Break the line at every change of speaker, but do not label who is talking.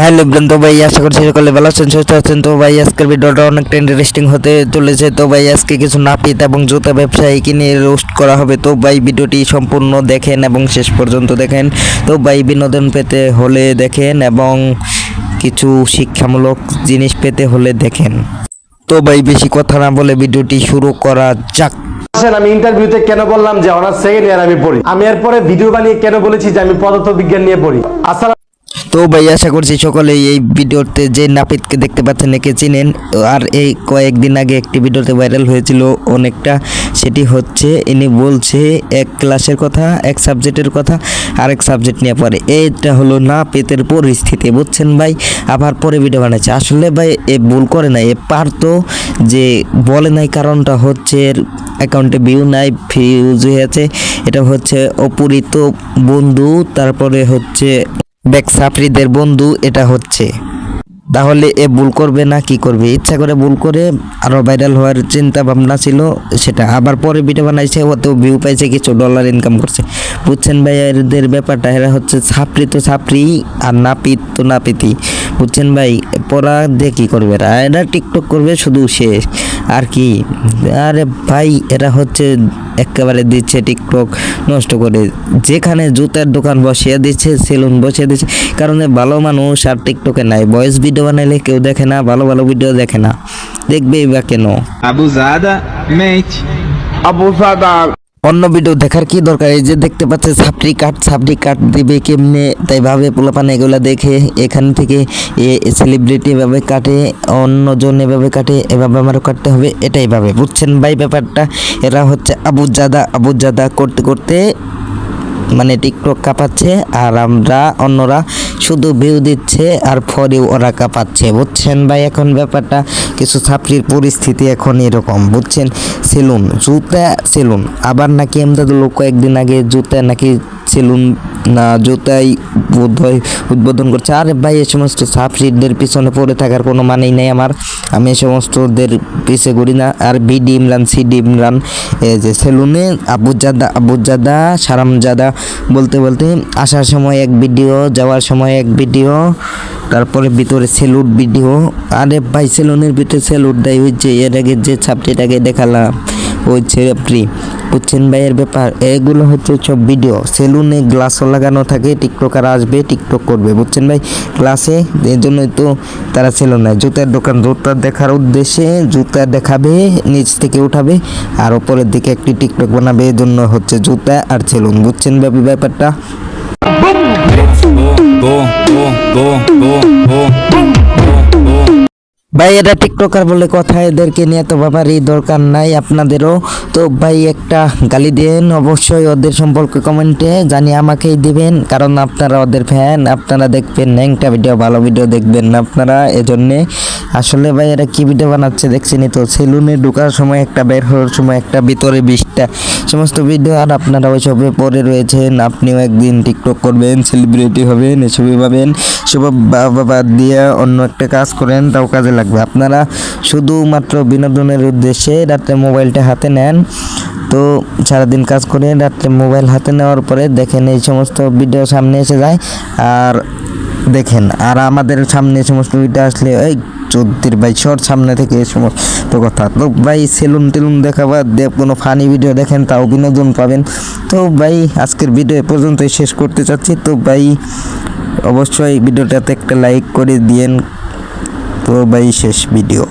Hello বন্ধু ভাই, আশা করছি সকলে ভালো আছেন, সুস্থ আছেন। তো ভাই আজকের ভিডিওটা অনেকটা ইন্টারেস্টিং হতে চলেছে। তো ভাই আজকে কিছু নাপিত এবং জুতা ব্যবসায়ীকে নিয়ে রোস্ট করা হবে। তো ভাই ভিডিওটি সম্পূর্ণ দেখেন এবং শেষ পর্যন্ত দেখেন। তো ভাই বিনোদন পেতে হলে দেখেন এবং কিছু শিক্ষামূলক জিনিস পেতে হলে দেখেন। তো ভাই বেশি কথা না বলে ভিডিওটি শুরু করা যাক।
আমি ইন্টারভিউতে কেন বললাম যে অনার্স সেকেন্ড ইয়ার আমি পড়ি, আমি এরপরে ভিডিও বানিয়ে কেন বলেছি যে আমি পদার্থ বিজ্ঞান নিয়ে পড়ি।
তো ভাই আশা করছি সকলেই এই ভিডিওতে যে নাপিতকে দেখতে পাচ্ছেন একে চিনেন। আর এই কয়েকদিন আগে একটি ভিডিওতে ভাইরাল হয়েছিল অনেকটা, সেটি হচ্ছে ইনি বলছে এক ক্লাসের কথা, এক সাবজেক্টের কথা, আরেক সাবজেক্ট নিয়ে পড়ে। এইটা হলো নাপিতের পরিস্থিতি, বুঝছেন ভাই। আবার পরে ভিডিও বানাচ্ছে। আসলে ভাই এ ভুল করে নাই, এ পারতো যে বলে নাই, কারণটা হচ্ছে অ্যাকাউন্টে ভিউ নাই, ফিউজ হয়েছে। এটা হচ্ছে অপরিত বন্ধু, তারপরে হচ্ছে ব্যাক সাফরিদের বন্ধু, এটা হচ্ছে। তাহলে এ ভুল করবে না, কি করবে? ইচ্ছা করে ভুল করে আরও ভাইরাল হওয়ার চিন্তা ভাবনা ছিল সেটা। আবার পরে ভিডিও বানাইছে, ওতেও ভিউ পাইছে, কিছু ডলার ইনকাম করছে, বুঝছেন ভাই। এদের ব্যাপারটা এরা হচ্ছে ছাপরি তো ছাপরি আর নাপিত তো নাপিতি, বুঝছেন ভাই। পড়া দিয়ে কী করবে এরা টিকটক করবে শুধু, শেষ আর কি। আরে ভাই এরা হচ্ছে একেবারে দিচ্ছে টিকটক নষ্ট করে। যেখানে জুতার দোকান বসিয়ে দিচ্ছে, সেলুন বসিয়ে দিচ্ছে, কারণ ভালো মানুষ আর টিকটকে নাই। ভয়েস ভিডিও বানাইলে কেউ দেখে না, ভালো ভালো ভিডিও দেখে না, দেখবেই বা কেন?
Abusada mente.
অন্য ভিডিও দেখার কি দরকার? এই যে দেখতে পাচ্ছে সাবরি কাট দিবে কেমনে, তাই ভাবে পোলাপান এগুলা দেখে এখান থেকে সেলিব্রিটি এভাবে কাটে, অন্যজন এভাবে কাটে, এভাবে আমারও কাটতে হবে, এটাই ভাবে, বুঝছেন ভাই ব্যাপারটা। এরা হচ্ছে আবুজাদা করতে করতে মানে টিকটক কাঁপাচ্ছে, আর আমরা অন্যরা শুধু ভিউ দিচ্ছে আর ফরেও ওরা কাঁপাচ্ছে, বুঝছেন ভাই। এখন ব্যাপারটা কিছু ছাত্রীর পরিস্থিতি এখন এরকম, বুঝছেন। সেলুন, জুতা সেলুন, আবার নাকি এমদাদুল কয়েকদিন আগে জুতা নাকি সেলুন না জুতাই বোধহয় উদ্বোধন করছে। আরে ভাই এ সমস্ত ছাত্রীদের পিছনে পড়ে থাকার কোনো মানেই নেই আমার, আমি এ সমস্তদের পিছে ঘুরি না। আর বিডি ইমরান সিডি ইমরান, এই যে সেলুনে আবুজাদা সারামজাদা বলতে বলতে আসার সময় এক ভিডিও, যাওয়ার সময় এক ভিডিও, তারপরে ভিতরে সেলুট ভিডিও। আরে ভাই সেলুনের ভিতরে সেলুট দেয় ওই যে এর আগে যে ছাপটিটাকে দেখালাম, ওই ছেড়ে, বুঝছেন ভাইয়ের ব্যাপার। এগুলো হচ্ছে সব ভিডিও। সেলুনে গ্লাসও লাগানো থাকে, টিকটকার আসবে টিকটক করবে, বুঝছেন ভাই, গ্লাসে। এই জন্যই তো তারা সেলুনে জুতার দোকান, জুতা দেখার উদ্দেশ্যে জুতা দেখাবে, নিচ থেকে উঠাবে আর ওপরের দিকে একটি টিকটক বানাবে, এই জন্য হচ্ছে জুতা আর সেলুন, বুঝছেন ব্যাপারটা। ভাই এরা টিকটকার বলে কথা, এদেরকে নিয়ে তো বাবারই দরকার নাই আপনাদেরও। তো ভাই একটা গালি দেন অবশ্যই ওদের সম্পর্কে কমেন্টে, জানি আমাকেই দিবেন, কারণ আপনারা ওদের ফ্যান, আপনারা দেখবেন ন্যাংটা ভিডিও, ভালো ভিডিও দেখবেন না আপনারা, এজন্যে। আসলে ভাই এরা কী ভিডিও বানাচ্ছে দেখছেনই তো, সেলুনে ঢোকার সময় একটা, বের হওয়ার সময় একটা, ভিতরে 20টা সমস্ত ভিডিও। আর আপনারা ওইসবে পরে রয়েছেন, আপনিও একদিন টিকটক করবেন, সেলিব্রিটি হবেন, এসবই পাবেন। সব বাবা দিয়ে অন্য একটা কাজ করেন, তাও কাজে লাগবে। আপনারা শুধুমাত্র বিনোদনের উদ্দেশ্যে রাত্রে মোবাইলটা হাতে নেন, তো সারাদিন কাজ করে রাত্রে মোবাইল হাতে নেওয়ার পরে দেখেন এই সমস্ত ভিডিও সামনে এসে যায়, আর দেখেন। আর আমাদের সামনে সমস্ত ভিডিও আসলে এই চোদ্দির ভাই শর্ট সামনে থেকে এই সমস্ত কথা। তো ভাই সেলুন টেলুন দেখাবার কোনো ফানি ভিডিও দেখেন, তাও বিনোদন পাবেন। তো ভাই আজকের ভিডিও এ পর্যন্তই শেষ করতে চাচ্ছি। তো ভাই অবশ্যই ভিডিওটাতে একটা লাইক করে দিয়েন। তো ভাই শেষ ভিডিও।